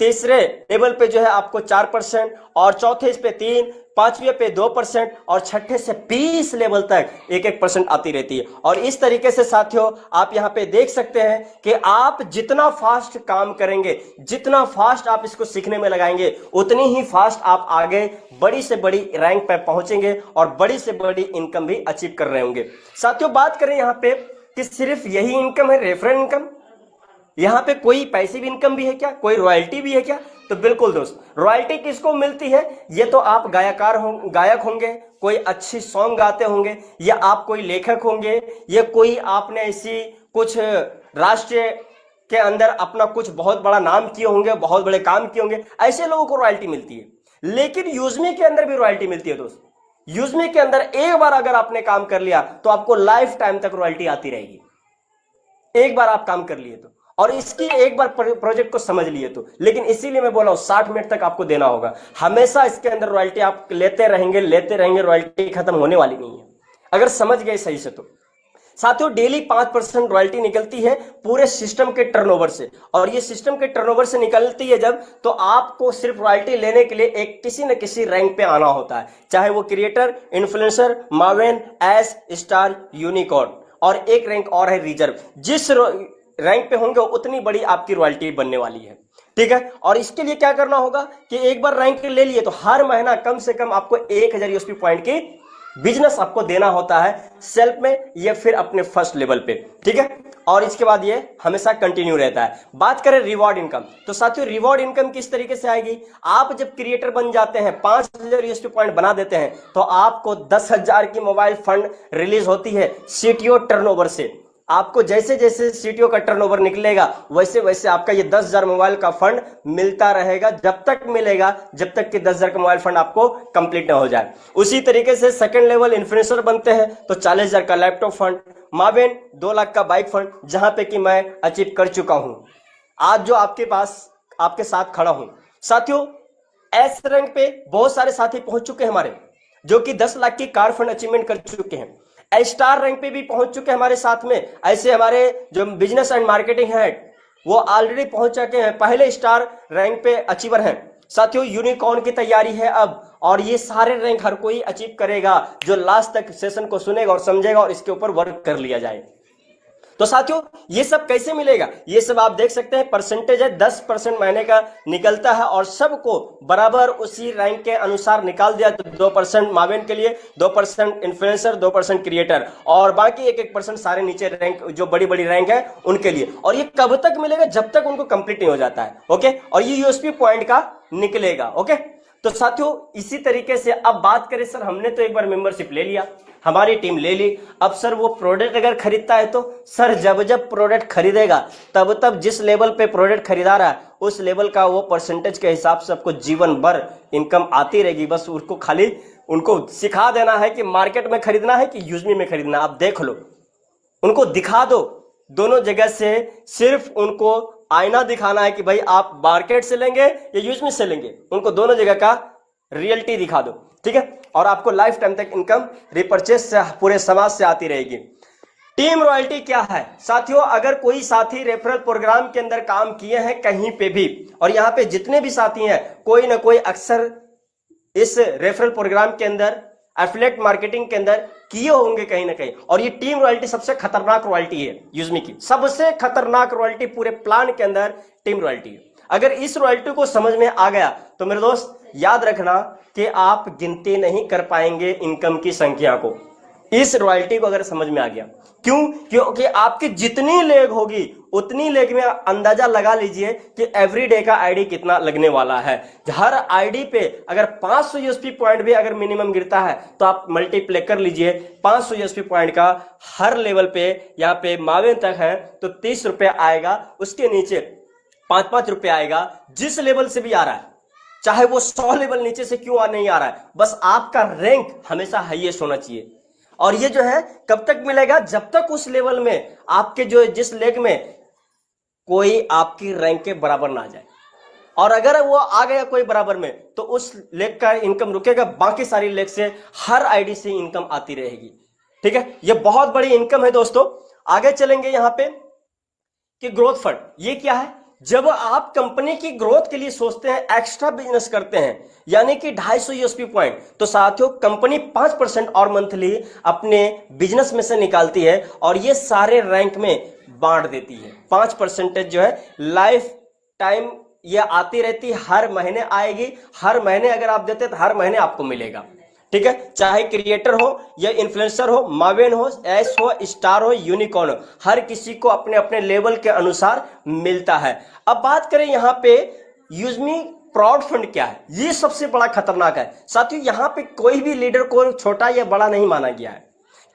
[SPEAKER 8] तीसरे लेवल पे जो है आपको 4%, और चौथे इस पे 3, पांचवे पे 2%, और छठे से 20 लेवल तक 1-1% आती रहती है। और इस तरीके से साथियों आप यहां पे देख सकते हैं कि आप जितना फास्ट काम करेंगे, जितना फास्ट आप इसको सीखने में लगाएंगे, उतनी ही फास्ट आप आगे बड़ी से बड़ी रैंक पे पहुंचेंगे और बड़ी से बड़ी इनकम भी अचीव कर रहे होंगे। साथियों बात करें यहां पे कि सिर्फ यही इनकम है रेफरल इनकम, यहां पे कोई पैसिव इनकम भी है क्या, कोई रॉयल्टी भी है क्या? तो बिल्कुल दोस्त, रॉयल्टी किसको मिलती है? ये तो आप गायक होंगे, कोई अच्छी सॉन्ग गाते होंगे, या आप कोई लेखक होंगे, या कोई आपने ऐसी कुछ राष्ट्र के अंदर अपना कुछ बहुत बड़ा नाम किए होंगे, बहुत बड़े काम किए होंगे, ऐसे लोगों को रॉयल्टी मिलती है। लेकिन यूजमी के अंदर भी रॉयल्टी मिलती है दोस्त। यूजमी के अंदर एक बार अगर आपने काम कर लिया तो आपको लाइफ टाइम तक रॉयल्टी आती रहेगी, एक बार आप काम कर लिए तो, और इसकी एक बार प्रोजेक्ट को समझ लिए तो। लेकिन इसीलिए मैं बोला हूं 60 मिनट तक आपको देना होगा, हमेशा इसके अंदर रॉयल्टी आप लेते रहेंगे, रॉयल्टी खत्म होने वाली नहीं है अगर समझ गए सही से। तो साथियों डेली 5% रॉयल्टी निकलती है पूरे सिस्टम के टर्नओवर से, और ये सिस्टम के टर्नओवर से निकलती है जब, तो आपको सिर्फ रॉयल्टी लेने के लिए एक किसी न किसी रैंक पे आना होता है, चाहे वो creator, influencer, Maven, S, star, unicorn, और एक रैंक और है रिजर्व। जिस रैंक पे होंगे उतनी बड़ी आपकी रॉयल्टी बनने वाली है, ठीक है। और इसके लिए क्या करना होगा कि एक बार रैंक ले लिए तो हर महीना कम से कम आपको 1000 यूएसपी पॉइंट की बिजनेस आपको देना होता है, सेल्फ में या फिर अपने फर्स्ट लेवल पे, ठीक है। और इसके बाद ये हमेशा कंटिन्यू रहता है। बात करें रिवॉर्ड इनकम, तो साथियों रिवॉर्ड इनकम किस तरीके से आएगी? आप जब क्रिएटर बन जाते हैं, 5000 यूएसपी पॉइंट बना देते हैं, तो आपको 10,000 की मोबाइल फंड रिलीज होती है सीटीओ टर्नओवर से। आपको जैसे जैसे सीटीओ का टर्नओवर निकलेगा वैसे वैसे आपका ये 10,000 मोबाइल का फंड मिलता रहेगा, जब तक मिलेगा जब तक कि 10,000 का मोबाइल फंड आपको कंप्लीट ना हो जाए। उसी तरीके से सेकंड लेवल इन्फ्लुएंसर बनते हैं तो 40,000 का लैपटॉप फंड, मावेन 2 लाख का बाइक फंड, जहां पे कि मैं अचीव कर चुका हूं आज जो आपके पास आपके साथ खड़ा हूं। साथियों एस रैंक पे बहुत सारे साथी पहुंच चुके हैं हमारे, जो कि 10 लाख की कार फंड अचीवमेंट कर चुके हैं। स्टार रैंक पे भी पहुंच चुके हैं हमारे साथ में। ऐसे हमारे जो बिजनेस एंड मार्केटिंग हेड वो ऑलरेडी पहुंच चुके हैं, पहले स्टार रैंक पे अचीवर हैं। साथियों यूनिकॉर्न की तैयारी है अब, और ये सारे रैंक हर कोई अचीव करेगा जो लास्ट तक सेशन को सुनेगा और समझेगा और इसके ऊपर वर्क कर लिया जाए। तो साथियों ये सब कैसे मिलेगा? ये सब आप देख सकते हैं, परसेंटेज है 10% महीने का निकलता है, और सबको बराबर उसी रैंक के अनुसार निकाल दिया। तो 2% मावेन के लिए, 2% इन्फ्लुएंसर, 2% क्रिएटर, और बाकी 1-1% सारे नीचे रैंक जो बड़ी बड़ी रैंक है उनके लिए। और ये कब तक मिलेगा? जब तक उनको कंप्लीट नहीं हो जाता है, ओके। और ये यूएसपी पॉइंट का निकलेगा, ओके। तो साथियों इसी तरीके से अब बात करें, सर हमने तो एक बार मेंबरशिप ले लिया, हमारी टीम ले ली, अब सर वो प्रोडक्ट अगर खरीदता है तो? सर जब जब प्रोडक्ट खरीदेगा तब तब जिस लेवल पे प्रोडक्ट खरीदा रहा है उस लेवल का वो परसेंटेज के हिसाब से आपको जीवन भर इनकम आती रहेगी। बस उसको खाली उनको सिखा देना है कि मार्केट में खरीदना है कि यूजमी में खरीदना, आप देख लो, उनको दिखा दो दोनों जगह से। सिर्फ उनको आईना दिखाना है कि भाई आप मार्केट से लेंगे या यूजमी से लेंगे, उनको दोनों जगह का रियलिटी दिखा दो, ठीक है। और आपको लाइफ टाइम तक इनकम रिपर्चेस से पूरे समाज से आती रहेगी। टीम रॉयल्टी क्या है? साथियों अगर कोई साथी रेफरल प्रोग्राम के अंदर काम किए हैं कहीं पे भी, और यहाँ पे जितने भी साथी हैं कोई ना कोई अक्सर इस रेफरल प्रोग्राम के अंदर एफिलिएट मार्केटिंग के अंदर किए होंगे कहीं ना कहीं। और ये टीम रॉयल्टी सबसे खतरनाक रॉयल्टी है यूजमी की, सबसे खतरनाक रॉयल्टी पूरे प्लान के अंदर टीम रॉयल्टी है। अगर इस रॉयल्टी को समझ में आ गया तो मेरे दोस्त याद रखना कि आप गिनती नहीं कर पाएंगे इनकम की संख्या को, इस रॉयल्टी को अगर समझ में आ गया। क्यों? क्योंकि आपकी जितनी लेग होगी उतनी लेग में अंदाजा लगा लीजिए कि एवरीडे का आईडी कितना लगने वाला है। हर आईडी पे अगर 500 यूएसपी पॉइंट भी अगर मिनिमम गिरता है तो आप मल्टीप्लाई कर लीजिए 500 यूएसपी पॉइंट का हर लेवल पे, यहाँ पे मावेन तक है तो 30 रुपए आएगा, उसके नीचे 5-5 रुपए आएगा। जिस लेवल से भी आ रहा है, चाहे वो 100 लेवल नीचे से क्यों नहीं आ रहा है, बस आपका रैंक हमेशा हाईएस्ट होना चाहिए। और ये जो है कब तक मिलेगा? जब तक उस लेवल में आपके जो जिस लेग में कोई आपकी रैंक के बराबर ना जाए, और अगर वो आ गया कोई बराबर में तो उस लेग का इनकम रुकेगा, बाकी सारी लेग से हर आईडी से इनकम आती रहेगी। ठीक है, ये बहुत बड़ी इनकम है दोस्तों। आगे चलेंगे यहां पे कि ग्रोथ फंड ये क्या है। जब आप कंपनी की ग्रोथ के लिए सोचते हैं, एक्स्ट्रा बिजनेस करते हैं, यानी कि 250 यूएसपी पॉइंट, तो साथियों कंपनी 5% और मंथली अपने बिजनेस में से निकालती है और ये सारे रैंक में बांट देती है। 5% जो है लाइफ टाइम ये आती रहती, हर महीने आएगी। हर महीने अगर आप देते तो हर महीने आपको मिलेगा। ठीक है, चाहे क्रिएटर हो या इन्फ्लुएंसर हो, मावेन हो, एस हो, स्टार हो, यूनिकॉर्न हो, हर किसी को अपने अपने लेवल के अनुसार मिलता है। अब बात करें यहां पे यूजमी प्राउड फंड क्या है, ये सबसे बड़ा खतरनाक है साथियों। यहां पे कोई भी लीडर को छोटा या बड़ा नहीं माना गया है,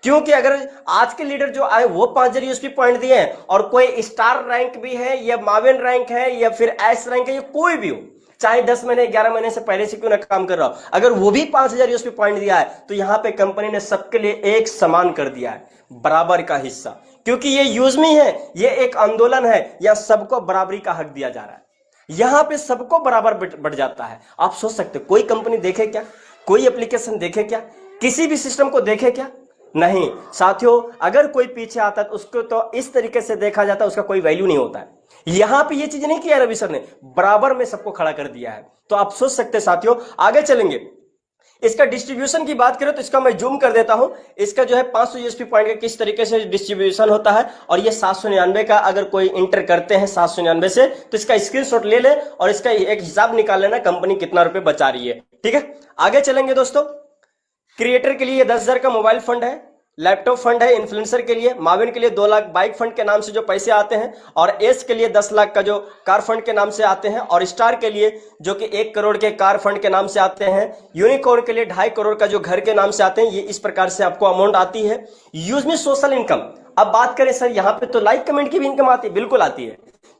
[SPEAKER 8] क्योंकि अगर आज के लीडर जो आए वो 5000 यूएसपी पॉइंट दिए हैं और कोई स्टार रैंक भी है या मावेन रैंक है या फिर एस रैंक है, या कोई भी हो, चाहे 10 महीने 11 महीने से पहले से क्यों ना काम कर रहा हो, अगर वो भी 5000 यूएसपी पॉइंट दिया है तो यहां पे कंपनी ने सबके लिए एक समान कर दिया है, बराबर का हिस्सा। क्योंकि ये यूजमी है, ये एक आंदोलन है, या सबको बराबरी का हक दिया जा रहा है, यहां पे सबको बराबर बढ़ जाता है। आप सोच सकते कोई कंपनी देखे क्या, कोई एप्लीकेशन देखे क्या, किसी भी सिस्टम को देखे क्या? नहीं साथियों, अगर कोई पीछे आता है तो उसको तो इस तरीके से देखा जाता है, उसका कोई वैल्यू नहीं होता है। यहां पे ये चीज नहीं किया रवि सर ने, बराबर में सबको खड़ा कर दिया है। तो आप सोच सकते साथियों। आगे चलेंगे, इसका डिस्ट्रीब्यूशन की बात करें तो इसका मैं जूम कर देता हूं। इसका जो है 500 यूएसपी पॉइंट का किस तरीके से डिस्ट्रीब्यूशन होता है, और ये 799 का अगर कोई इंटर करते हैं 799 से तो इसका स्क्रीनशॉट ले ले और इसका एक हिसाब निकाल लेना कंपनी कितना रुपए बचा रही है। ठीक है, आगे चलेंगे दोस्तों। क्रिएटर के लिए 10,000 का मोबाइल फंड है, लैपटॉप फंड है इन्फ्लुएंसर के लिए, माविन के लिए 2 लाख बाइक फंड के नाम से जो पैसे आते हैं, और एस के लिए 10 लाख का जो कार फंड के नाम से आते हैं, और स्टार के लिए जो कि 1 करोड़ के कार फंड के नाम से आते हैं, यूनिकॉर्न के लिए 2.5 करोड़ का जो घर के नाम से आते हैं। ये इस प्रकार से आपको अमाउंट आती है। यूज में सोशल इनकम, अब बात करें सर यहाँ पे तो लाइक कमेंट की भी इनकम आती है, बिल्कुल आती है।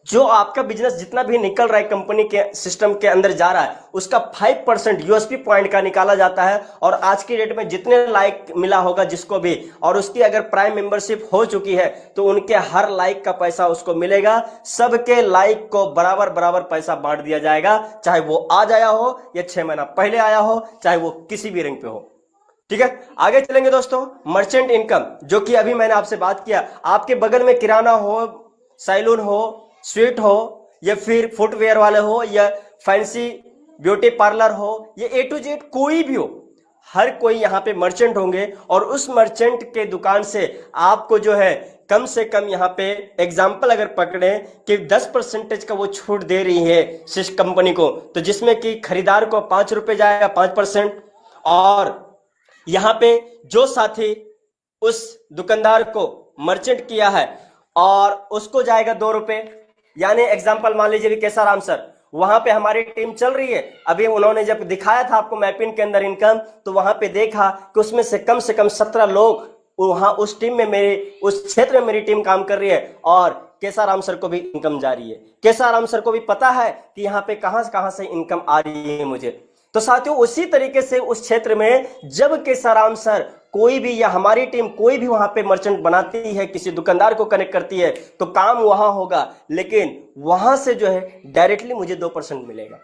[SPEAKER 8] जो आपका बिजनेस जितना भी निकल रहा है कंपनी के सिस्टम के अंदर जा रहा है, उसका 5% यूएसपी पॉइंट का निकाला जाता है। और आज की डेट में जितने लाइक मिला होगा जिसको भी, और उसकी अगर प्राइम मेंबरशिप हो चुकी है तो उनके हर लाइक का पैसा उसको मिलेगा। सबके लाइक को बराबर बराबर पैसा बांट दिया जाएगा, चाहे वो आज आया हो या 6 महीना पहले आया हो, चाहे वो किसी भी रैंक पे हो। ठीक है, आगे चलेंगे दोस्तों। मर्चेंट इनकम, जो कि अभी मैंने आपसे बात किया, आपके बगल में किराना हो, सैलून हो, स्वीट हो, या फिर फुटवेयर वाले हो, या फैंसी ब्यूटी पार्लर हो, या A to Z कोई भी हो, हर कोई यहाँ पे मर्चेंट होंगे। और उस मर्चेंट के दुकान से आपको जो है कम से कम यहाँ पे एग्जाम्पल अगर पकड़े कि 10% का वो छूट दे रही है सिस कंपनी को, तो जिसमें कि खरीदार को 5 रुपए जाएगा 5%, और यहाँ पे जो साथी उस दुकानदार को मर्चेंट किया है और उसको जाएगा 2 रुपए। यानी एग्जाम्पल मान लीजिए केसाराम सर, वहां पे हमारी टीम चल रही है, अभी उन्होंने जब दिखाया था आपको मैपिंग के अंदर इनकम, तो वहां पे देखा कि उसमें से कम 17 लोग वहां उस टीम में उस क्षेत्र में मेरी टीम काम कर रही है, और केसाराम सर को भी इनकम जा रही है। केसाराम सर को भी पता है कि यहाँ पे कहां से इनकम आ रही है मुझे। तो साथियों उसी तरीके से उस क्षेत्र में जब केसाराम सर कोई भी या हमारी टीम कोई भी वहां पे मर्चेंट बनाती है, किसी दुकानदार को कनेक्ट करती है, तो काम वहां होगा, लेकिन वहां से जो है डायरेक्टली मुझे 2% मिलेगा।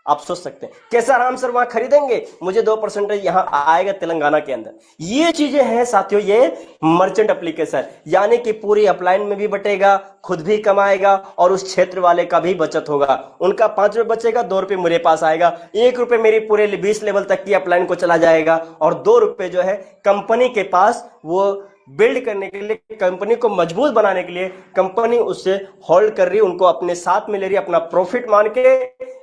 [SPEAKER 8] आप सोच सकते हैं कैसा आराम सर वहां खरीदेंगे, मुझे 2% यहां आएगा तेलंगाना के अंदर। ये चीजें हैं साथियों, ये मर्चेंट एप्लीकेशन, यानी कि पूरी अपलाइन में भी बटेगा, खुद भी कमाएगा और उस क्षेत्र वाले का भी बचत होगा। उनका 5 रुपए बचेगा, 2 रुपए मेरे पास आएगा, 1 रुपए मेरी पूरे 20 लेवल तक की अपलाइन को चला जाएगा और 2 रुपए जो है कंपनी के पास, वो बिल्ड करने के लिए, कंपनी को मजबूत बनाने के लिए कंपनी उससे होल्ड कर रही है, उनको अपने साथ में ले रही है, अपना प्रॉफिट मान के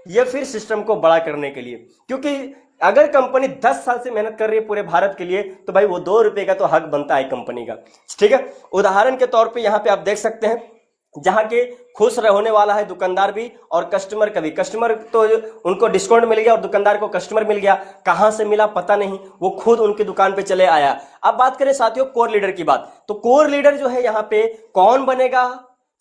[SPEAKER 8] या फिर सिस्टम को बड़ा करने के लिए। क्योंकि अगर कंपनी 10 साल से मेहनत कर रही है पूरे भारत के लिए, तो भाई वो 2 रुपए का तो हक बनता है कंपनी का, ठीक है। उदाहरण के तौर पे यहाँ पे आप देख सकते हैं, जहां के खुश होने वाला है दुकानदार भी और कस्टमर का भी। कस्टमर तो उनको डिस्काउंट मिल गया और दुकानदार को कस्टमर मिल गया, कहां से मिला पता नहीं, वो खुद उनकी दुकान पे चले आया। अब बात करें साथियों कोर लीडर की बात, तो कोर लीडर जो है यहाँ पे कौन बनेगा,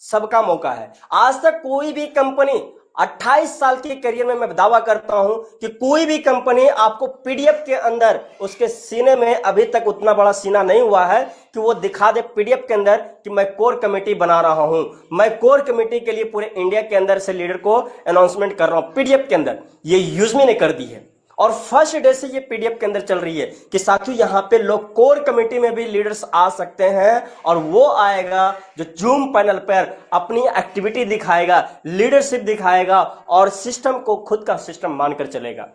[SPEAKER 8] सबका मौका है। आज तक कोई भी कंपनी, 28 साल के करियर में मैं दावा करता हूं कि कोई भी कंपनी आपको पीडीएफ के अंदर, उसके सीने में अभी तक उतना बड़ा सीना नहीं हुआ है कि वो दिखा दे पीडीएफ के अंदर कि मैं कोर कमेटी बना रहा हूं, मैं कोर कमेटी के लिए पूरे इंडिया के अंदर से लीडर को अनाउंसमेंट कर रहा हूं पीडीएफ के अंदर। ये यूजमी ने कर दी है और फर्स्ट डे से ये पीडीएफ के अंदर चल रही है कि साथियों यहाँ पे लोग कोर कमेटी में भी लीडर्स आ सकते हैं और वो आएगा जो जूम पैनल पर अपनी एक्टिविटी दिखाएगा, लीडरशिप दिखाएगा और सिस्टम को खुद का सिस्टम मानकर चलेगा।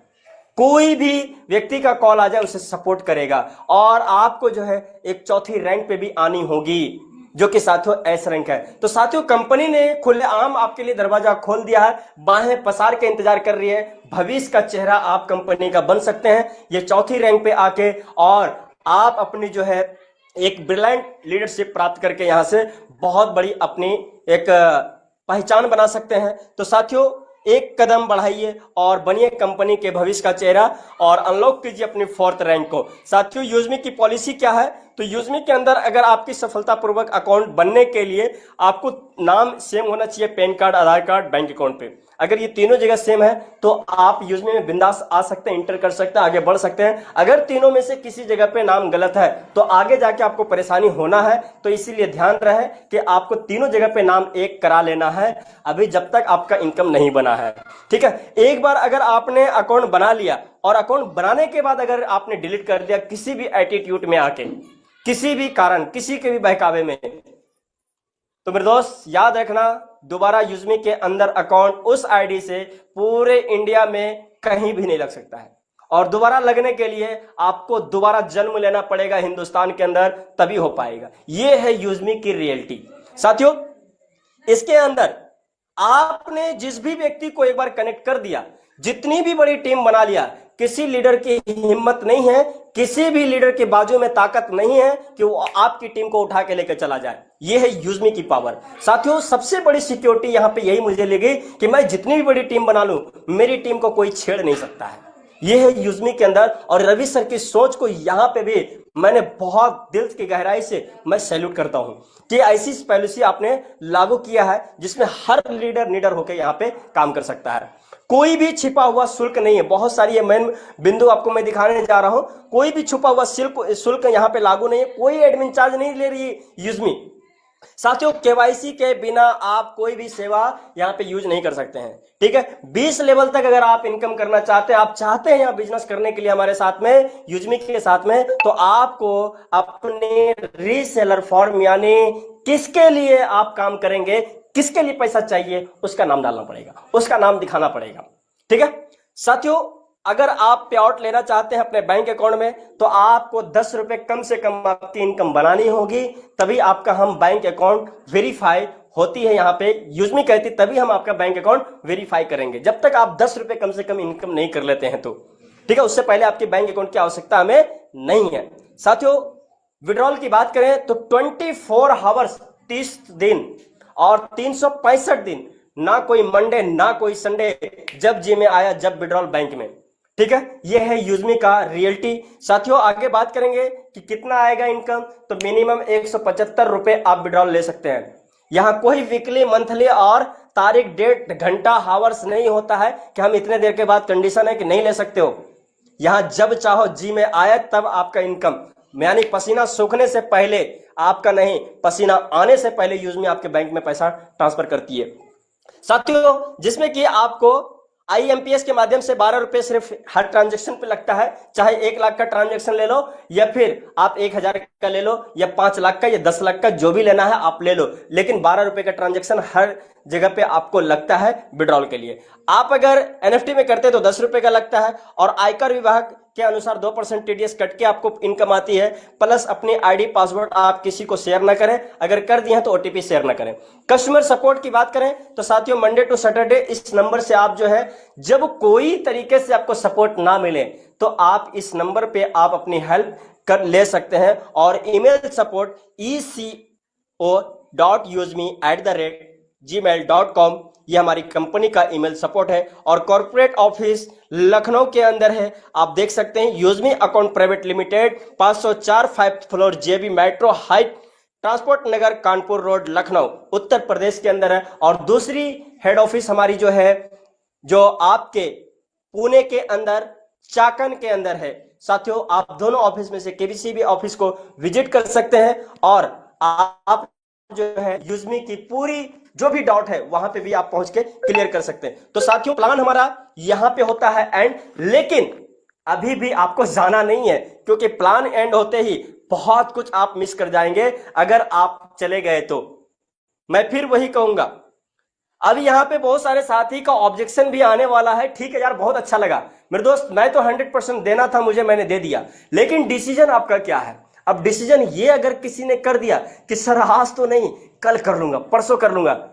[SPEAKER 8] कोई भी व्यक्ति का कॉल आ जाए उसे सपोर्ट करेगा और आपको जो है एक चौथी रैंक पे भी आनी होगी, जो कि साथियों एस रैंक है। तो साथियों कंपनी ने खुलेआम आपके लिए दरवाजा खोल दिया है, बाहें पसार के इंतजार कर रही है। भविष्य का चेहरा आप कंपनी का बन सकते हैं ये चौथी रैंक पे आके, और आप अपनी जो है एक ब्रिलियंट लीडरशिप प्राप्त करके यहां से बहुत बड़ी अपनी एक पहचान बना सकते हैं। तो साथियों एक कदम बढ़ाइए और बनिए कंपनी के भविष्य का चेहरा और अनलॉक कीजिए अपनी 4th रैंक को। साथियों यूजमी की पॉलिसी क्या है, तो यूजमी के अंदर अगर आपकी सफलतापूर्वक अकाउंट बनने के लिए आपको नाम सेम होना चाहिए, पैन कार्ड, आधार कार्ड, बैंक अकाउंट पे। अगर ये तीनों जगह सेम है तो आप यूजमी में बिंदास आ सकते हैं, इंटर कर सकते हैं, आगे बढ़ सकते हैं। अगर तीनों में से किसी जगह पे नाम गलत है तो आगे जाके आपको परेशानी होना है। तो इसीलिए ध्यान रहे कि आपको तीनों जगह पे नाम एक करा लेना है अभी, जब तक आपका इनकम नहीं बना है, ठीक है। एक बार अगर आपने अकाउंट बना लिया और अकाउंट बनाने के बाद अगर आपने डिलीट कर दिया किसी भी एटीट्यूड में आके, किसी भी कारण, किसी के भी बहकावे में, तो मेरे दोस्त याद रखना दोबारा यूजमी के अंदर अकाउंट उस आईडी से पूरे इंडिया में कहीं भी नहीं लग सकता है। और दोबारा लगने के लिए आपको दोबारा जन्म लेना पड़ेगा हिंदुस्तान के अंदर, तभी हो पाएगा। यह है यूजमी की रियलिटी। साथियों इसके अंदर आपने जिस भी व्यक्ति को एक बार कनेक्ट कर दिया, जितनी भी बड़ी टीम बना लिया, किसी लीडर की हिम्मत नहीं है, किसी भी लीडर के बाजू में ताकत नहीं है कि वो आपकी टीम को उठा के लेकर चला जाए। ये है यूजमी की पावर। साथियों सबसे बड़ी सिक्योरिटी यहां पे यही मुझे लगी कि मैं जितनी भी बड़ी टीम बना लूं, मेरी टीम को कोई छेड़ नहीं सकता है। ये है यूजमी के अंदर। और रवि सर की सोच को यहां पे भी मैंने बहुत दिल की गहराई से मैं सैल्यूट करता हूं कि ऐसी पॉलिसी आपने लागू किया है जिसमें हर लीडर निडर होकर यहां पे काम कर सकता है। कोई भी छिपा हुआ शुल्क नहीं है। बहुत सारी मेन बिंदु आपको मैं दिखाने जा रहा हूं। कोई भी छुपा हुआ शुल्क यहां पे लागू नहीं है, कोई एडमिन चार्ज नहीं ले रही यूजमी। साथियों केवाईसी के बिना आप कोई भी सेवा यहां पे यूज नहीं कर सकते हैं, ठीक है। 20 लेवल तक अगर आप इनकम करना चाहते हैं, आप चाहते हैं यहां बिजनेस करने के लिए हमारे साथ में, यूजमी के साथ में, तो आपको अपने रीसेलर फॉर्म, यानी किसके लिए आप काम करेंगे, किसके लिए पैसा चाहिए, उसका नाम डालना पड़ेगा, उसका नाम दिखाना पड़ेगा, ठीक है। साथियों अगर आप पे आउट लेना चाहते हैं अपने बैंक अकाउंट में, तो आपको 10 रुपए कम से कम आपकी इनकम बनानी होगी, तभी आपका हम बैंक अकाउंट वेरीफाई होती है। यहां पे यूजमी कहती तभी हम आपका बैंक अकाउंट वेरीफाई करेंगे। जब तक आप 10 रुपए कम से कम इनकम नहीं कर लेते हैं तो, ठीक है, उससे पहले आपके बैंक अकाउंट की आवश्यकता हमें नहीं है। साथियों विड्रॉल की बात करें तो 24 आवर्स 30 दिन और 365 दिन, ना कोई मंडे ना कोई संडे, जब जी में आया जब विड्रॉल बैंक में, ठीक है। यह है यूजमी का रियलिटी। साथियों आगे बात करेंगे कि कितना आएगा इनकम, तो मिनिमम 175 रुपए आप विड्रॉल ले सकते हैं। यहां कोई वीकली, मंथली और तारीख, डेट, घंटा, हावर्स नहीं होता है कि हम इतने देर के बाद कंडीशन है कि नहीं ले सकते हो। यहां जब चाहो जी में आए तब आपका इनकम, यानी पसीना सूखने से पहले आपका नहीं, पसीना आने से पहले यूजमी आपके बैंक में पैसा ट्रांसफर करती है। साथियों जिसमें कि आपको IMPS के माध्यम से 12 रुपए सिर्फ हर ट्रांजेक्शन पे लगता है, चाहे 1 लाख का ट्रांजेक्शन ले लो या फिर आप 1000 का ले लो या 5 लाख का या 10 लाख का, जो भी लेना है आप ले लो, लेकिन 12 रुपए का ट्रांजेक्शन हर जगह पे आपको लगता है विड्रॉल के लिए। आप अगर NFT में करते तो 10 रुपए का लगता है और आयकर विभाग के अनुसार 2% TDS कट के आपको इनकम आती है, प्लस अपनी ID पासवर्ड आप किसी को शेयर ना करें, अगर कर दिए हैं तो OTP शेयर ना करें। कस्टमर सपोर्ट की बात करें तो साथियों मंडे टू सैटरडे इस नंबर से आप जो है, जब कोई तरीके से आपको सपोर्ट ना मिले तो आप इस नंबर पे आप अपनी हेल्प कर ले सकते हैं। और ईमेल सपोर्ट eco.usme@gmail.com ये हमारी कंपनी का ईमेल सपोर्ट है। और कॉर्पोरेट ऑफिस लखनऊ के अंदर है, आप देख सकते हैं यूजमी account private limited, 504 5th floor JB metro height, transport Nagar, Kanpur road, Lucknow, Uttar Pradesh के अंदर है। और दूसरी हेड ऑफिस हमारी जो है, जो आपके पुणे के अंदर चाकन के अंदर है। साथियों आप दोनों ऑफिस में से किसी भी ऑफिस को विजिट कर सकते हैं और आप जो है यूजमी की पूरी जो भी डाउट है वहां पे भी आप पहुंच के क्लियर कर सकते हैं। तो साथियों प्लान हमारा यहां पे होता है एंड, लेकिन अभी भी आपको जाना नहीं है, क्योंकि प्लान एंड होते ही बहुत कुछ आप मिस कर जाएंगे अगर आप चले गए तो। मैं फिर वही कहूंगा, अभी यहां पे बहुत सारे साथी का ऑब्जेक्शन भी आने वाला है। ठीक है यार, बहुत अच्छा लगा मेरे दोस्त, मैं तो 100% देना था मुझे, मैंने दे दिया, लेकिन डिसीजन आपका क्या है? अब डिसीजन ये अगर किसी ने कर दिया कि सर आज तो नहीं, कल कर लूंगा, परसों कर लूंगा,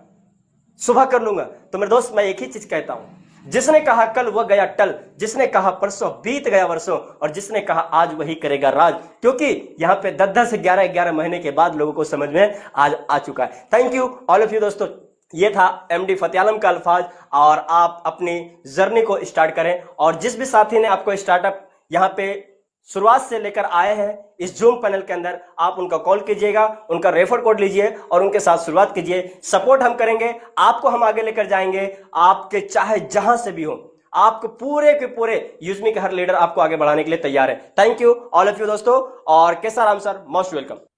[SPEAKER 8] सुबह कर लूंगा, तो मेरे दोस्त मैं एक ही चीज कहता हूं, जिसने कहा कल वह गया टल, जिसने कहा परसों बीत गया वर्षों, और जिसने कहा आज वही करेगा राज। क्योंकि यहां पे 10 से 11 महीने के बाद लोगों को समझ में आज आ चुका है। Thank you all of you दोस्तों, ये था MD फतेह आलम का अल्फाज, और आप अपनी जर्नी को स्टार्ट करें। और जिस भी साथी ने आपको स्टार्टअप यहां पे शुरुआत से लेकर आए हैं इस जूम पैनल के अंदर, आप उनका कॉल कीजिएगा, उनका रेफर कोड लीजिए और उनके साथ शुरुआत कीजिए। सपोर्ट हम करेंगे, आपको हम आगे लेकर जाएंगे, आपके चाहे जहां से भी हो, आपको पूरे के पूरे यूजमी के हर लीडर आपको आगे बढ़ाने के लिए तैयार है। Thank you all of you दोस्तों, और केसाराम सर मोस्ट वेलकम।